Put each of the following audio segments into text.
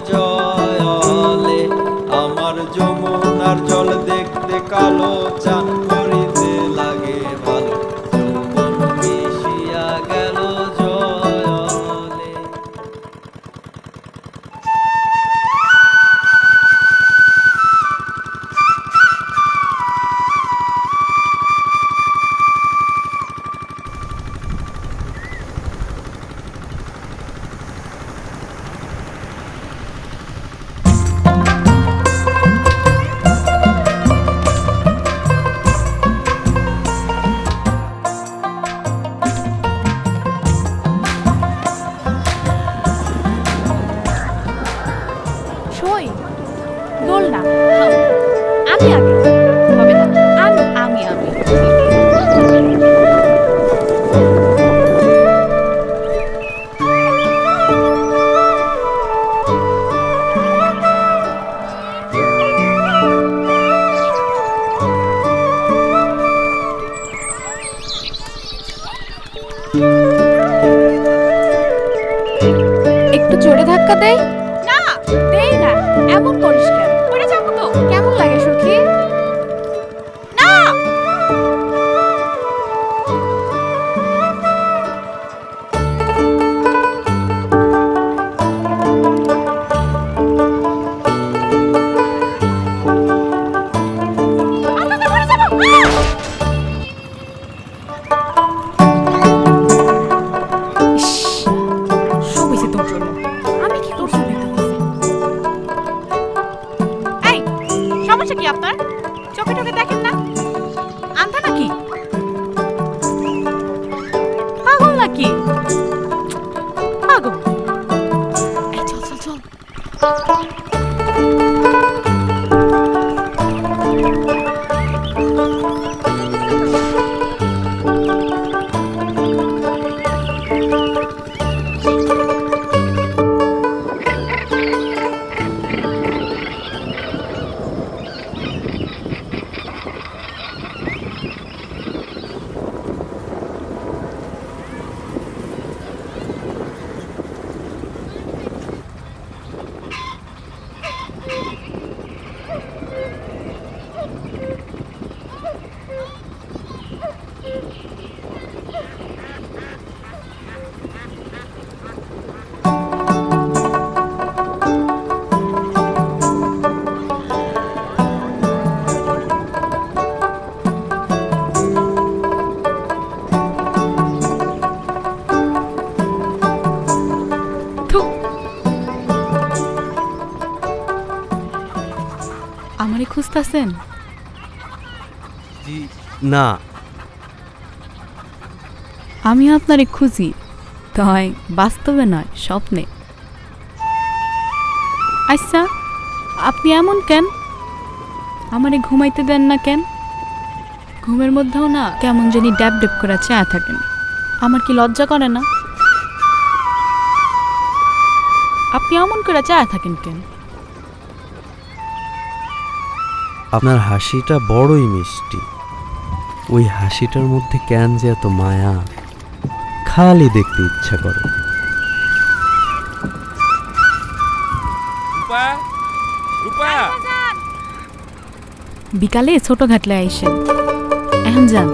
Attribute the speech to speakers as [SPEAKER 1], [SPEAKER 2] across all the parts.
[SPEAKER 1] জলে। আমার যমুনার জল দেখতে কালো, চান করিতে লাগে ভালো, যৌবন মিশিয়া গেল জলে।
[SPEAKER 2] সই দোল না, আমি আগে হবে না, আমি একটু জোরে ধাক্কা দেই না, দেই না, এমন করিস কেন? পড়ে যাবো তো। কেমন লাগে সখী? না আল্লাহ, পড়ে যাবো। সব হয়েছে তোর জন্য। আমি কি করছি? এই সমস্যা কি আপনার? চোখে টোকে দেখেন না? আন্ধা নাকি? পাগল নাকি? পাগল। এই চল চল চল। আমারে খুঁজতাছেন?
[SPEAKER 1] জি না,
[SPEAKER 2] আমি আপনারে খুঁজি, তাই বাস্তবে নয়, স্বপ্নে। আচ্ছা, আপনি এমন কেন? আমারে ঘুমাইতে দেন না কেন? ঘুমের মধ্যেও না কেমন জানি ড্যাব ড্যাব করে চায়া থাকেন। আমার কি লজ্জা করে না? আপনি এমন করে চায়া থাকেন কেন?
[SPEAKER 1] আপনার হাসিটা বড়ই মিষ্টি। ওই হাসিটার মধ্যে কেন যে এত মায়া, খালি দেখতে ইচ্ছা করে।
[SPEAKER 2] বিকালে ছোট ঘাটলে আইসেন, এখন যান।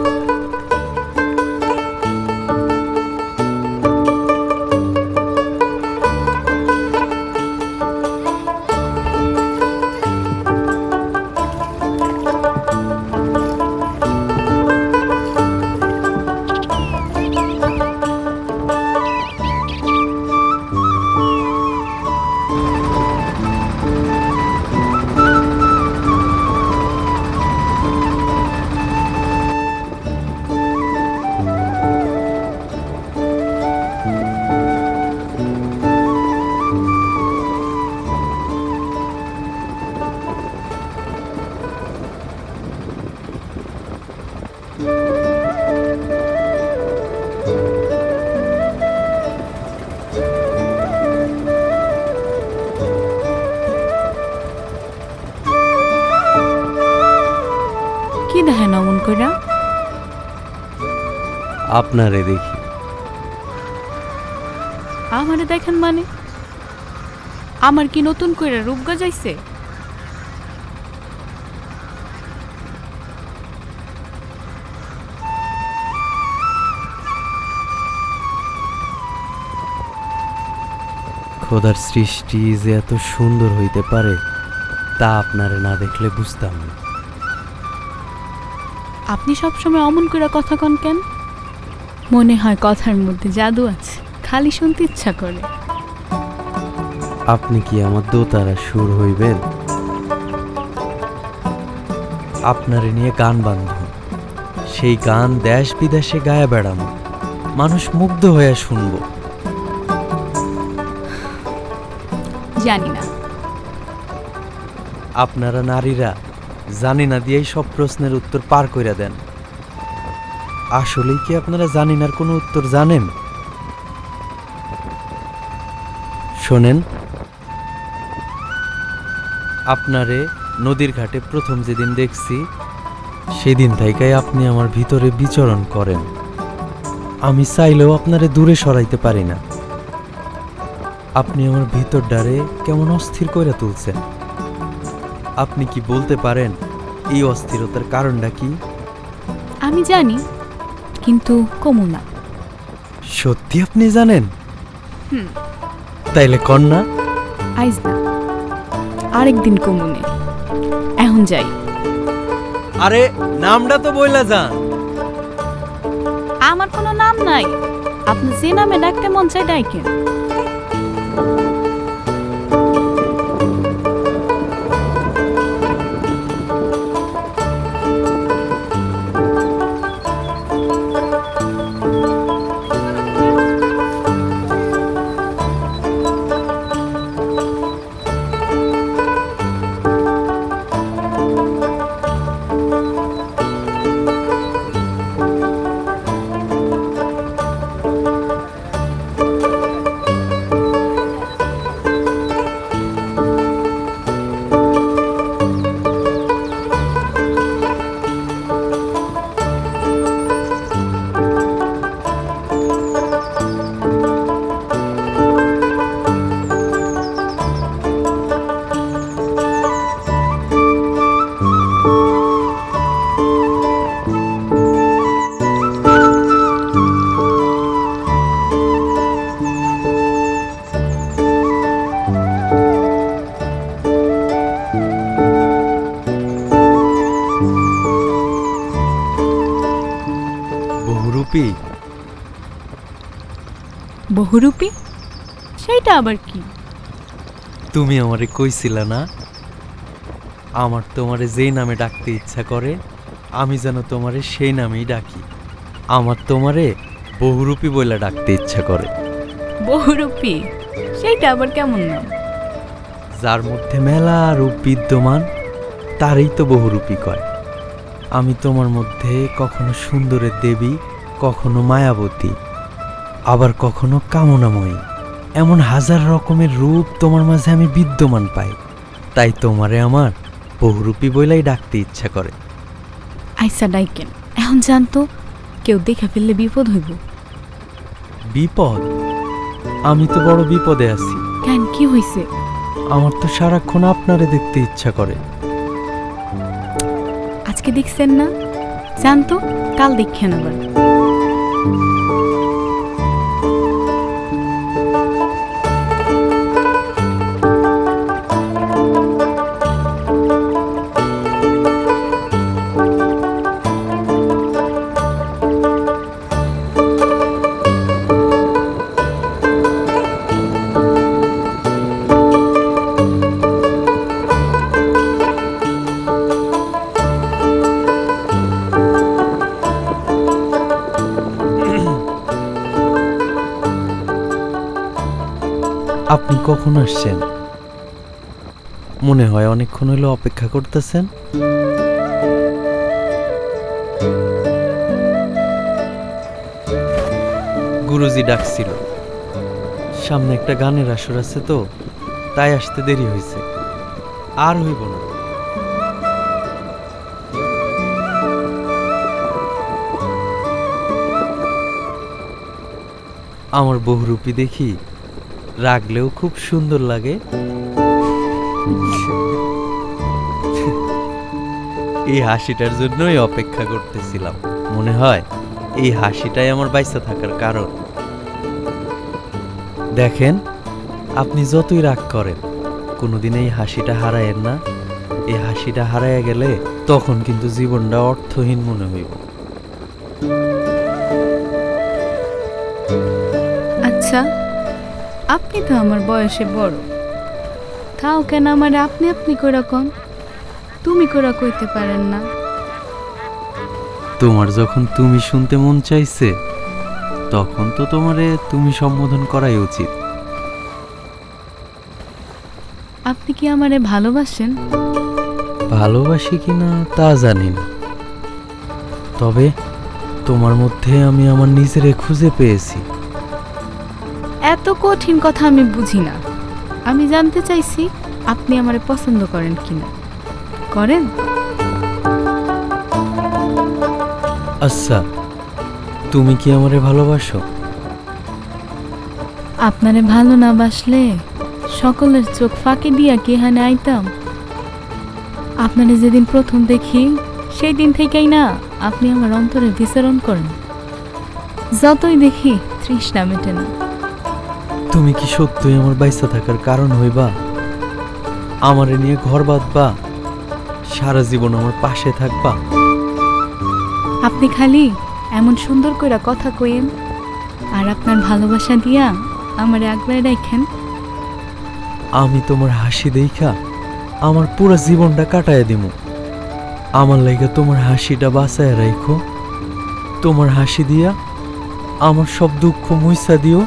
[SPEAKER 2] দেখেন অমন কইরা?
[SPEAKER 1] আপনারে দেখি।
[SPEAKER 2] আমারে দেখেন মানে? আমার কি নতুন করে রূপ গজাইছে?
[SPEAKER 1] খোদার সৃষ্টি যে এত সুন্দর হইতে পারে তা আপনারে না দেখলে বুঝতাম না।
[SPEAKER 2] আপনি সবসময় অমন করে কথা কন কেন? মনে হয় কথার মধ্যে জাদু আছে, খালি শুনতে ইচ্ছা করে।
[SPEAKER 1] আপনি কি আমার দোতারা সুর হইবেন? আপনারে নিয়ে গান বান্ধব, সেই গান দেশ বিদেশে গায়ে বেড়ানো, মানুষ মুগ্ধ হয়ে শুনবো।
[SPEAKER 2] জানি না।
[SPEAKER 1] আপনারা নারীরা জানি না দিয়েই সব প্রশ্নের উত্তর পার করে দেন। আসলেই কি আপনারা জানি নার কোনো উত্তর জানেন? শোনেন, আপনারে নদীর ঘাটে প্রথম যেদিন দেখছি সেদিন থেকেই আপনি আমার ভিতরে বিচরণ করেন। আমি চাইলেও আপনারে দূরে সরাইতে পারি না। আপনি আমার ভিতরটারে কেমন অস্থির করে তুলছেন। আপনি কি বলতে পারেন এই অস্থিরতার কারণটা কি?
[SPEAKER 2] আমি জানি, কিন্তু কমু না।
[SPEAKER 1] সত্যি আপনি জানেন?
[SPEAKER 2] হুম।
[SPEAKER 1] তাইলে কন্যা
[SPEAKER 2] আইজ না, আরেকদিন কমুনে। এখন যাই।
[SPEAKER 1] আরে নামটা তো বইলা যান।
[SPEAKER 2] আমার কোনো নাম নাই, আপনি যে নামে ডাকতে মন চাই ডাকেন।
[SPEAKER 1] বহুরূপী?
[SPEAKER 2] বহুরূপী? সেইটা আবার কি?
[SPEAKER 1] তুমি আমারে কইছিলা না আমার তোমারে যেই নামে ডাকতে ইচ্ছা করে আমি যেন তোমারে সেই নামেই ডাকি। আমার তোমারে বহুরূপী বলে ডাকতে ইচ্ছা করে।
[SPEAKER 2] বহুরূপী? সেইটা আবার কেমন নাম?
[SPEAKER 1] যার মধ্যে মেলা রূপ বিদ্যমান তারই তো বহুরূপী কয়। আমি তোমার মধ্যে কখনো সুন্দরের দেবী, কখনো মায়াবতী, আবার কখনো কামনাময়ী, এমন হাজার রকমের রূপ তোমার মাঝে আমি বিদ্যমান পাই। তাই তোমারে আমার বহুরূপী বইলাই ডাকতে ইচ্ছা করে।
[SPEAKER 2] আইসা ডাইকেন, এখন জানতো কেউ দেখে ফেললে বিপদ হইব।
[SPEAKER 1] বিপদ? আমি তো বড় বিপদে আছি।
[SPEAKER 2] কেন, কি হইছে?
[SPEAKER 1] আমার তো সারাক্ষণ আপনারে দেখতে ইচ্ছা করে।
[SPEAKER 2] আজকে দেখছেন না, জানতো কাল দেখেন আবার।
[SPEAKER 1] আপনি কখন আসছেন? মনে হয় অনেকক্ষণ হলো অপেক্ষা করতেছেন। গুরুজি ডাকছিল, সামনে একটা গানের আসর আছে তো, তাই আসতে দেরি হয়েছে। আর হইব না। আমার বহুরূপী দেখি রাগলেও খুব সুন্দর লাগে। এই হাসিটার জন্যই অপেক্ষা করতেছিলাম। মনে হয় এই হাসিটাই আমার বাইসা থাকার কারণ। দেখেন, আপনি যতই রাগ করেন কোনোদিন এই হাসিটা হারায়েন না। এই হাসিটা হারাইয়া গেলে তখন কিন্তু জীবনটা অর্থহীন মনে হইব।
[SPEAKER 2] আচ্ছা, আপনি তো আমার বয়সে বড়, তাও কেন আমার আপনি আপনি কইরা কন, তুমি কইরা কইতে পারেন না?
[SPEAKER 1] তোমার যখন তুমি শুনতে মন চাইছে তখন তো তোমারে তুমি সম্বোধন করাই উচিত।
[SPEAKER 2] আপনি কি আমারে ভালোবাসেন?
[SPEAKER 1] ভালোবাসি কিনা তা জানি না, তবে তোমার মধ্যে আমি আমার নিজেরে খুঁজে পেয়েছি।
[SPEAKER 2] এত কঠিন কথা আমি বুঝি না। আমি জানতে চাইছি আপনি আমারে পছন্দ করেন কিনা। করেন?
[SPEAKER 1] আচ্ছা, তুমি কি আমারে ভালোবাসো?
[SPEAKER 2] আপনারে ভালো না বাসলে সকলের চোখ ফাঁকি দিয়া কি এখানে আইতাম? আপনারে যেদিন প্রথম দেখি সেই দিন থেকেই না আপনি আমার অন্তরে বিচরণ করেন। যতই দেখি তৃষ্ণা মেটে না।
[SPEAKER 1] তুমি কি সত্যই আমার বাইসা থাকার কারণ হইবা? আমারে নিয়ে ঘর বাঁধবা? সারা জীবন আমার পাশে থাকবা?
[SPEAKER 2] আপনি খালি এমন সুন্দর কইরা কথা কইেন আর আপনার ভালোবাসা দিয়া আমারে আগলায় রাখেন।
[SPEAKER 1] আমি তোমার হাসি দেইখা আমার পুরো জীবনটা কাটায় দিমু। আমার লাইগা তোমার হাসিটা বাঁচায় রাখো। তোমার হাসি দিয়া আমার সব দুঃখ মুইসা দিও।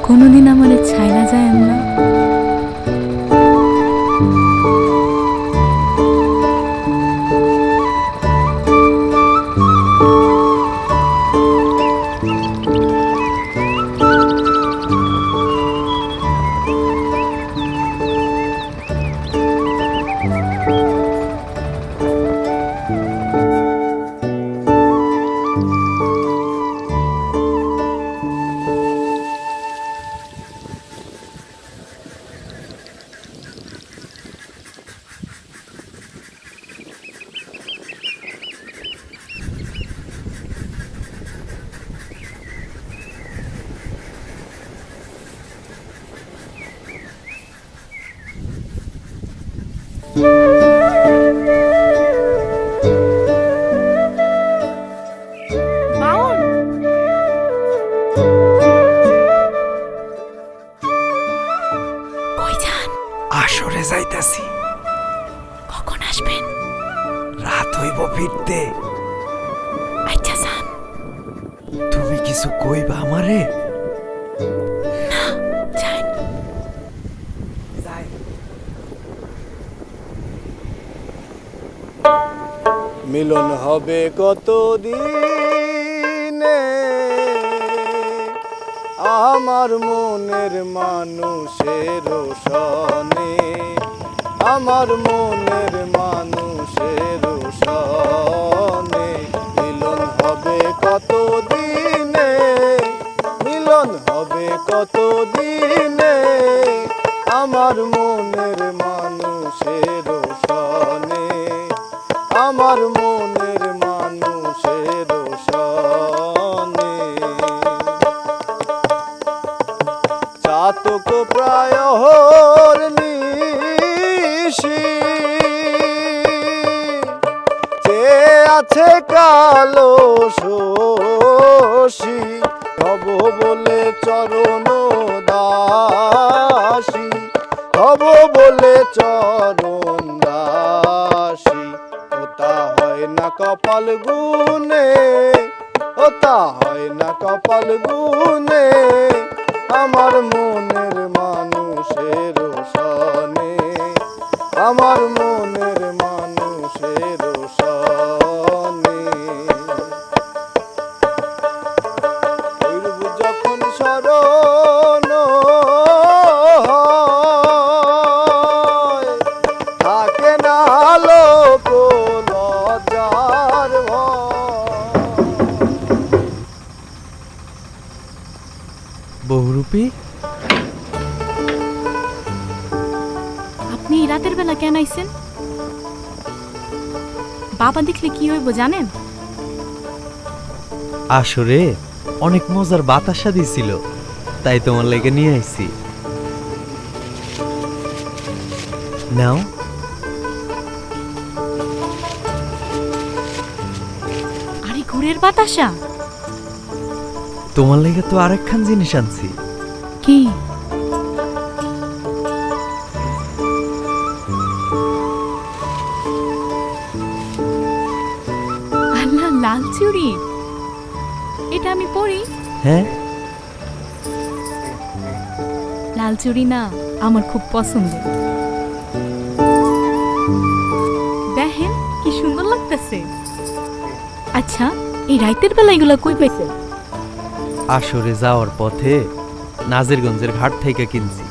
[SPEAKER 2] কোনোদিন আমারে ছাইরা যায় না। কই যান?
[SPEAKER 1] আসরে যাইতাছি।
[SPEAKER 2] কখন আসবেন?
[SPEAKER 1] রাত হইব ফিরতে।
[SPEAKER 2] আচ্ছা যান।
[SPEAKER 1] তুমি কিছু কইবা আমারে?
[SPEAKER 2] না, যান।
[SPEAKER 3] মিলন হবে কত দিনে আমার মনের মানুষের সনে, আমার মনের মানুষের সনে। মিলন হবে কত দিনে, মিলন হবে কত দিনে আমার মনের মানুষের সনে, আমার মনের মানুষের সনে। চাতক প্রায় নিশি চেয়ে আছে কালো শশী, হব বলে চরণ দাসী, হব বলে চরণ দাসী। ওটা হয় না কপাল গুনে, ওটা হয় না কপাল গুনে আমার মনের মানুষের সনে, আমার মনের মানুষের সনে। যখন স্মরণ থাকে না লোক লজ্জা,
[SPEAKER 1] বহুরূপী,
[SPEAKER 2] আপনি এই রাতের বেলা কেন আইছেন? বাবা দেখলে কি হইব জানেন?
[SPEAKER 1] আসরে অনেক মজার বাতাসা দিছিল, তাই তোমার লেগে নিয়ে আইছি। নাও।
[SPEAKER 2] আরে ঘুরের বাতাসা?
[SPEAKER 1] তোমার লেগে তো আরেকখান জিনিস আনছি।
[SPEAKER 2] কি? আল্লাহ, লাল চুড়ি! এটা আমি পরি?
[SPEAKER 1] হ্যাঁ,
[SPEAKER 2] লাল চুড়ি না আমার খুব পছন্দ। দেখেন কি সুন্দর লাগতেছে। আচ্ছা, এই রাতের বেলা এগুলো কই পাইছেন?
[SPEAKER 1] আসরে যাওয়ার পথে নাজিরগঞ্জের ঘাট থেকে কিনছি।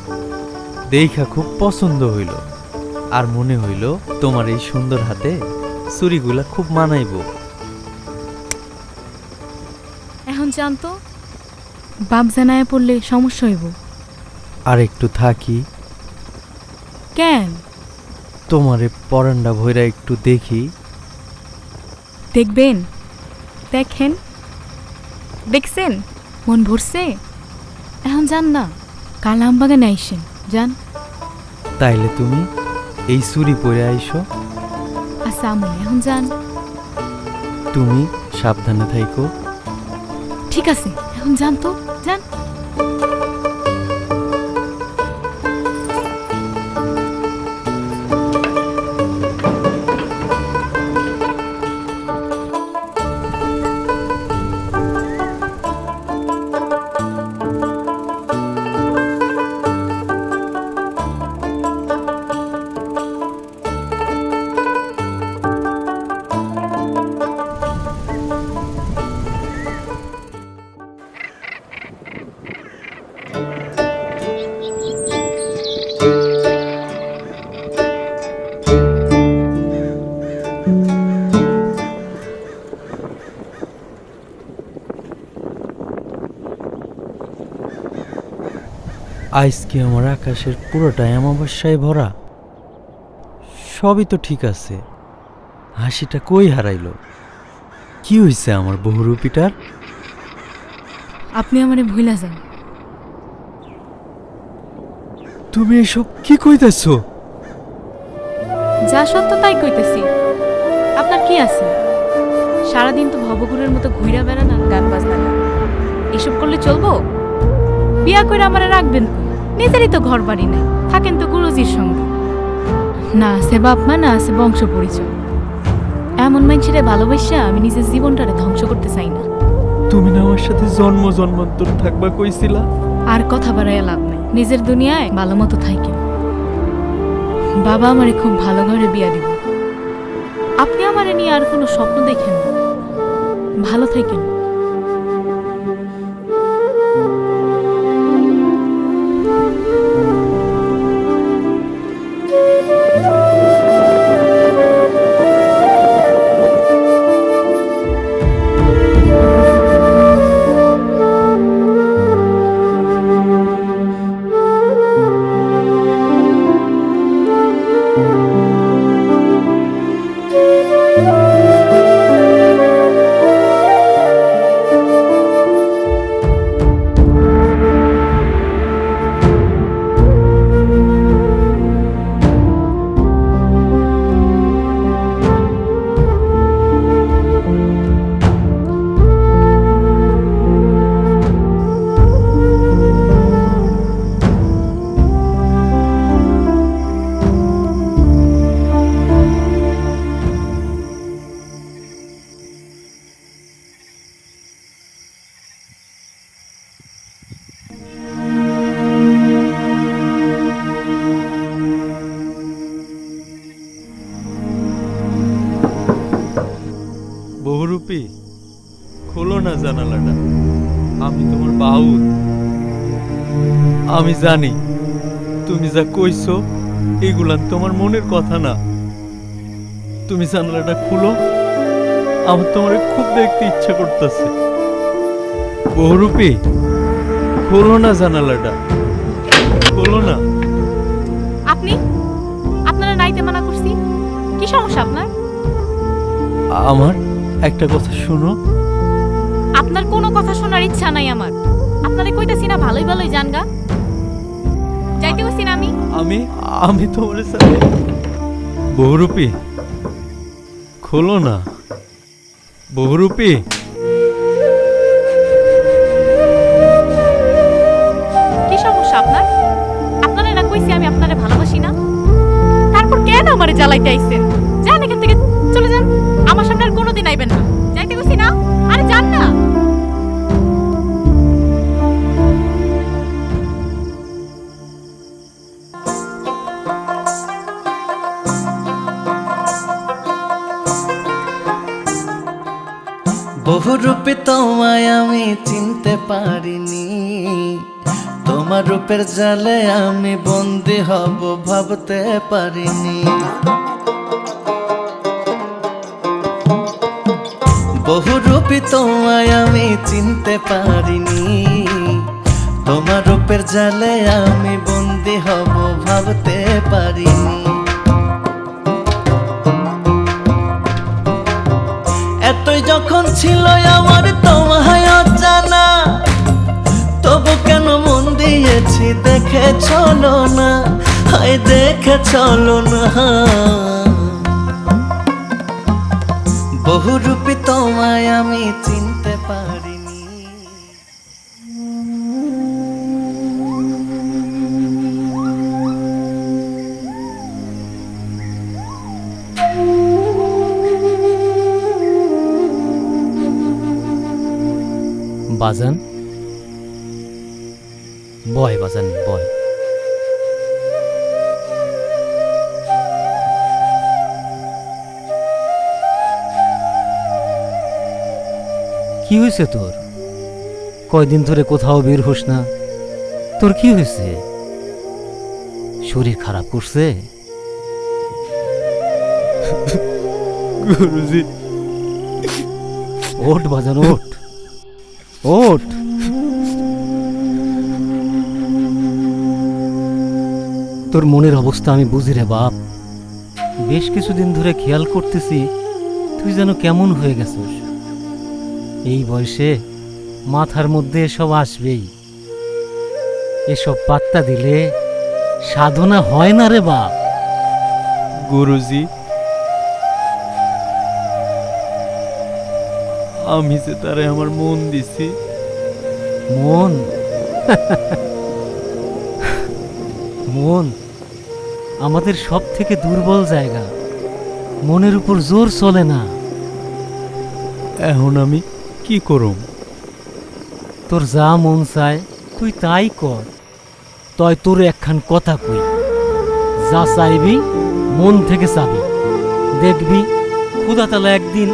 [SPEAKER 1] দেখা খুব পছন্দ হইল, আর মনে হইল তোমার এই সুন্দর হাতে চুড়িগুলা খুব মানাইব।
[SPEAKER 2] এখন জানতো বাপ জানায় পড়লে সমস্যা হইব।
[SPEAKER 1] আর একটু থাকি,
[SPEAKER 2] কেন?
[SPEAKER 1] তোমারে পরান্ডা ভইরা একটু দেখি।
[SPEAKER 2] দেখবেন? দেখেন, দেখছেন মন ভরছে? এখন যান না, কাল আমবাগানে আইসেন, যান।
[SPEAKER 1] তাইলে তুমি এই চুড়ি পরে আইসো।
[SPEAKER 2] আচ্ছা আমন, এখন যান।
[SPEAKER 1] তুমি সাবধানে থাইকো।
[SPEAKER 2] ঠিক আছে, এখন যান তো, যান।
[SPEAKER 1] আজকে আমার আকাশের পুরোটাই অমাবস্যায় ভরা। সবই তো ঠিক আছে, হাসিটা কই হারাইলো? কি হইছে আমার বহুরূপীটার?
[SPEAKER 2] আপনি আমারে ভুলা যান।
[SPEAKER 1] তুমি এসব কি কইতেছো?
[SPEAKER 2] যা সত্য তাই কইতেছি। আপনার কি আছে? সারাদিন তো ভবঘুরের মতো ঘুইরা বেড়ান আর গান বাজনা গান। এসব করলে চলবো? বিয়া করে আমারে রাখবেন কই? নিজেরই তো ঘর বাড়ি নাই, থাকেন তো গুরুজির সঙ্গে। না আছে বাপ মা, না আছে বংশ পরিচয়। এমন মানুষেরে ভালোবাসা আমি নিজের জীবনটারে ধ্বংস করতে চাই না।
[SPEAKER 1] তুমি না আমার সাথে জন্ম জন্মান্তর থাকবা কইছিলা?
[SPEAKER 2] আর কথা বাড়াইয়া লাভ নাই, নিজের দুনিয়ায় ভালো মতো থাকেন। বাবা আমারে খুব ভালো ঘরে বিয়া দিব। আপনি আমারে নিয়ে আর কোনো স্বপ্ন দেখেন না। ভালো থাকেন।
[SPEAKER 1] বহুরূপী, খোলো না জানালাটা, আমি তোমার বাউল। আমি জানি তুমি যা কইছো এগুলান তোমার মনের কথা না। তুমি জানালাটা খুলো, আমার তোমার খুব দেখতে ইচ্ছা করতেছে। বহুরূপী, খোলো না জানালাটা, খোলো না।
[SPEAKER 2] আপনারা নাইতে মানা করছি, কি সমস্যা আপনার?
[SPEAKER 1] আমার একটা কথা শুনো।
[SPEAKER 2] আপনার কোনো কথা শোনার ইচ্ছা নাই আমার। আপনারে কইতাছি না ভালোই ভালোই জানগা। যাইতে কইছি না আমি।
[SPEAKER 1] আমি তোমার সাথে বহুরূপী, খোলো না বহুরূপী।
[SPEAKER 2] কি সমস্যা আপনার? আপনারে না কইছি আমি আপনারে ভালোবাসি না, তারপর কেন আমারে জ্বালাইতে আইছেন? যান এখান থেকে, চলে যান। আমার সামনে আর কোনোদিন আইবেন না। যাইতে কইছি না, আরে যান না।
[SPEAKER 4] বহুরূপী তোমায় আমি চিনতে পারিনি, তোমার রূপের জালে আমি বন্দি হব ভাবতে পারিনি। বহুরূপী তোমায় আমি চিনতে পারিনি, তোমার রূপের জালে আমি বন্দি হব ভাবতে পারিনি। এতই যখন ছিল আমার তোমায় অজানা, তবু কেন মন দিয়েছি দেখে চলো না, হায় দেখে চলো না। বহুরূপী তোমায় আমি চিনতে পারিনি।
[SPEAKER 5] বাজান, বয় বাজান বয়। কি হয়েছে তোর? কয়দিন ধরে কোথাও বের হোস না, তোর কি হয়েছে? শরীর খারাপ করছে?
[SPEAKER 1] গুরুজি,
[SPEAKER 5] ওঠ বাজান ওঠ, ওঠ। তোর মনের অবস্থা আমি বুঝি রে বাপ। বেশ কিছুদিন ধরে খেয়াল করতেছি তুই যেন কেমন হয়ে গেছিস। এই বয়সে মাথার মধ্যে এসব আসবেই, এসব পাত্তা দিলে সাধনা হয় না রে বাপ।
[SPEAKER 1] গুরুজি, আমি যে তারে আমার মন দিছি।
[SPEAKER 5] মন মন আমাদের সব থেকে দুর্বল জায়গা, মনের উপর জোর চলে না।
[SPEAKER 1] এখন আমি কি করম?
[SPEAKER 5] তোর যা মন চায় তুই তাই কর। তয় তোর একখান কথা কই, যা চাইবি মন থেকে চাবি, দেখবি খোদাতালা একদিন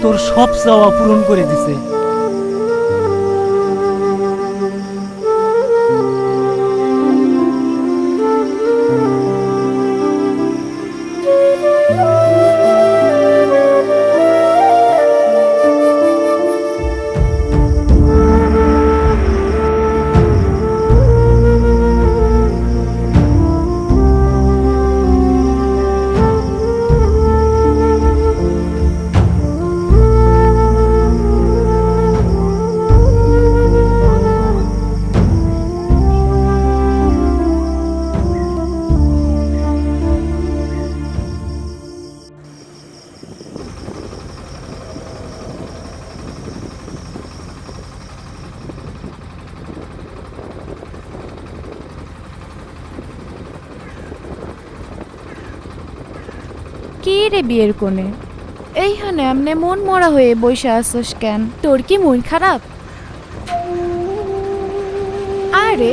[SPEAKER 5] তোর সব চাওয়া পূরণ করে দিছে।
[SPEAKER 6] কি রে বিয়ের কোণে এইখানে এমনি মন মরা হয়ে বসে আসছস কেন? তোর কি মন খারাপ? আরে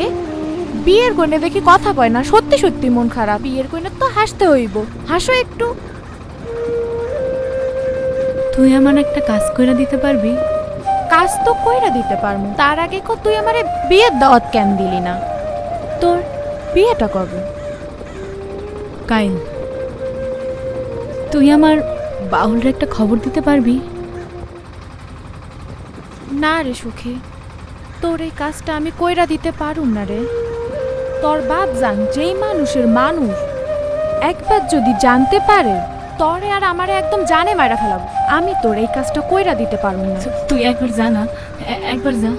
[SPEAKER 6] বিয়ের কোণে দেখি কথা কয় না, সত্যি সত্যি মন খারাপ। বিয়ের কোণে তো হাসতে হইব, হাসো একটু।
[SPEAKER 2] তুই আমার একটা কাজ কইরা দিতে পারবি?
[SPEAKER 6] কাজ তো কইরা দিতে পারমু, তার আগে তুই আমারে বিয়ের দাওয়াত কেন দিলি না? তোর বিয়েটা কবে?
[SPEAKER 2] কাইল, তুই আমার বাউলরে একটা খবর দিতে পারবি?
[SPEAKER 6] না রে সুখী, তোর এই কাজটা আমি কইরা দিতে পারুম না রে। তোর বাপ জান যেই মানুষের মানুষ একবার যদি জানতে পারে তরে আর আমারে একদম জানে মারা ফেলাবো। আমি তোর এই কাজটা কইরা দিতে পারুম না।
[SPEAKER 2] তুই একবার যা না, একবার যা।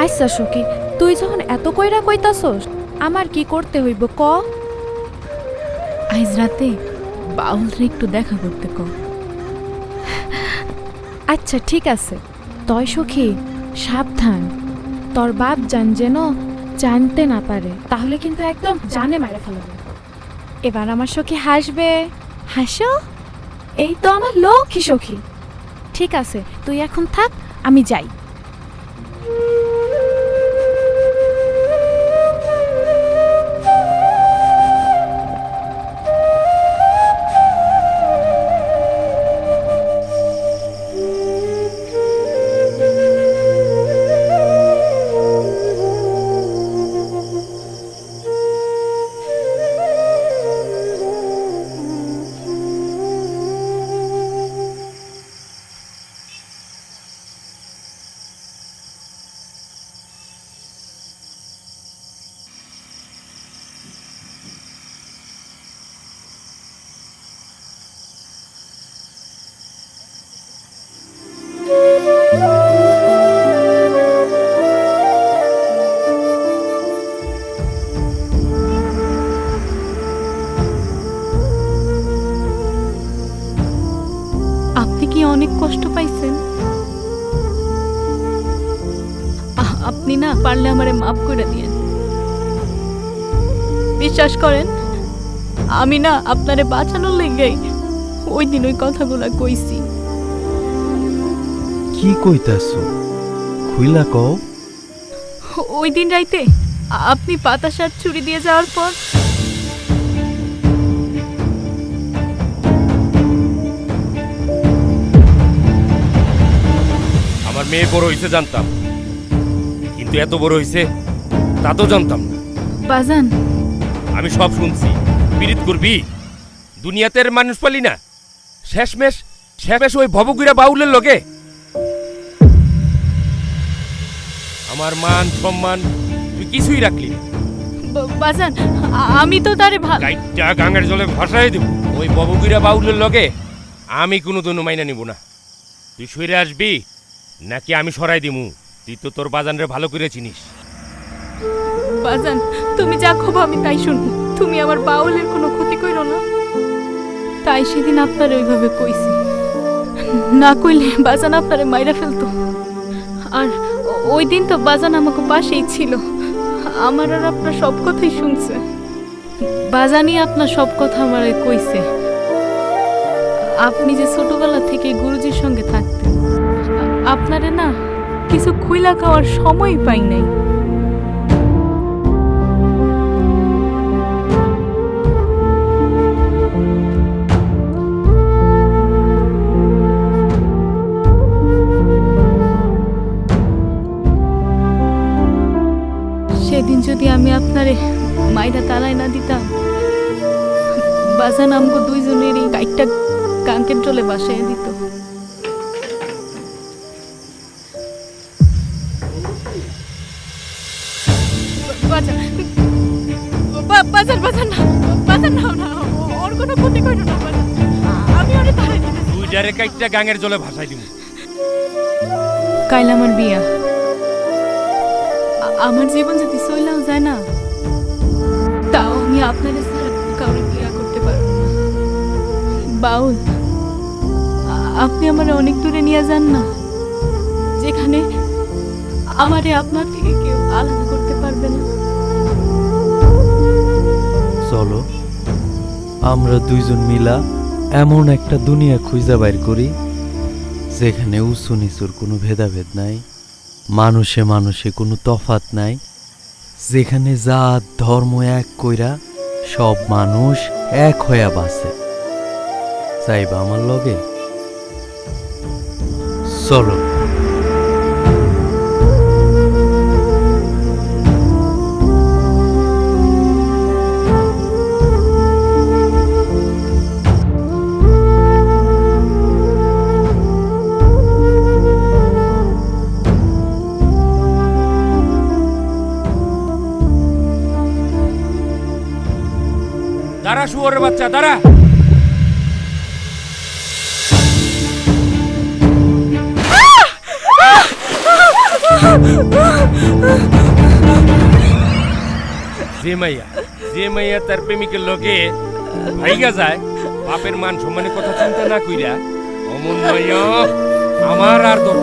[SPEAKER 6] আচ্ছা সখী, তুই যখন এত কইরা কইতাছস আমার কি করতে হইব ক?
[SPEAKER 2] আজ রাতে বাউলরে একটু দেখা করতে ক।
[SPEAKER 6] আচ্ছা ঠিক আছে, তয় সখী সাবধান, তোর বাপ জান যেন জানতে না পারে, তাহলে কিন্তু একদম জানে মারা ফেলাবে। এবার আমার সখী হাসবে। হাসো, এই তো আমার লক্ষ্মী সখী। ঠিক আছে, তুই এখন থাক, আমি যাই।
[SPEAKER 2] আপনি কি অনেক কষ্ট পাইছেন? আপনি না পারলে আমারে মাফ করে দিয়েন। বিশ্বাস করেন, আমি না আপনারে বাঁচানোর লেগেই ওই দিন ওই কথাগুলা কইছি।
[SPEAKER 1] কি কইতাছো? খুইলা কও।
[SPEAKER 2] ওই দিন রাইতে আপনি পাতাসার চুরি দিয়ে যাওয়ার পর
[SPEAKER 7] আমার মেয়ে বড় হইছে জানতাম, কিন্তু এত বড় হইছে তা তো জানতাম না।
[SPEAKER 2] বাজান,
[SPEAKER 7] আমি সব শুনছি। পীড়িত করবি, দুনিয়াতে মানুষ পালি না, শেষমেশ ওই ভবগুড়া বাউলের লগে। আমার মান সম্মান তুই কিছুই রাখলি না।
[SPEAKER 2] বাজান, আমি তো তারে
[SPEAKER 7] গাইটা গাঙ্গের জলে ভাসাই দেব। ওই ভবগুড়া বাউলের লগে আমি কোনো দিনও মাইনা নিব না। তুই সইরে আসবি নাকি আমি সরাই দিমু? তুই তো তোর বাজানরে ভালো করে চিনিস।
[SPEAKER 2] বাজান, তুমি যা খবো আমি তাই শুনবো। তুমি আমার বাউলের কোনো ক্ষতি করো না, তাই সেদিন আপনার ওইভাবে কইছি। না কইলে বাজান আপনারে মাইরা ফেলতো। আর ওই দিন তো বাজান আমাকে পাশেই ছিল, আমার আর আপনার সব কথাই শুনছে। বাজানই আপনার সব কথা আমারে কইছে। আপনি যে ছোটবেলা থেকে গুরুজির সঙ্গে থাকতেন, আপনারে না কিছু খুইলা খাওয়ার সময় পাই নাই। সেদিন যদি আমি আপনারে মাইরা তালাই না দিতাম, বাজান আমগো দুইজনেরই গাইটটা কাঙ্কের জলে বাসায় দিত। ওর কোনো ক্ষতি করো না, আমি ওরে তাড়াই দিতে।
[SPEAKER 7] তুই ডাইরেক্ট গাইটা গাঙ্গের জলে ভাসাই দিবি।
[SPEAKER 2] কাইল আমার বিয়া, আমার জীবন যদি চইলাও যায় না, তাও আমি আপনাদের কাউরে বিয়া করতে পারবো না। বাউল, আপনি আমার অনেক দূরে নিয়ে যান না, যেখানে আমারে আপনার থেকে কেউ আলাদা করতে পারবে না।
[SPEAKER 1] চলো আমরা দুইজন মিলা এমন একটা দুনিয়া খুঁজা বাইর করি যেখানে উঁচু নিচুর কোনো ভেদাভেদ নাই, মানুষে মানুষে কোনো তফাত নাই, যেখানে জাত ধর্ম এক কইরা সব মানুষ এক হইয়া বাঁচে। চাইবা আমার লগে? চলো।
[SPEAKER 7] শুয়োরের বাচ্চা দাঁড়া। যে মাইয়া তার প্রেমিকের লোকে ভাইগা যায়, বাপের মান সম্মানের কথা চিন্তা না কইরা অমন মাইয়া আমার আর দরকার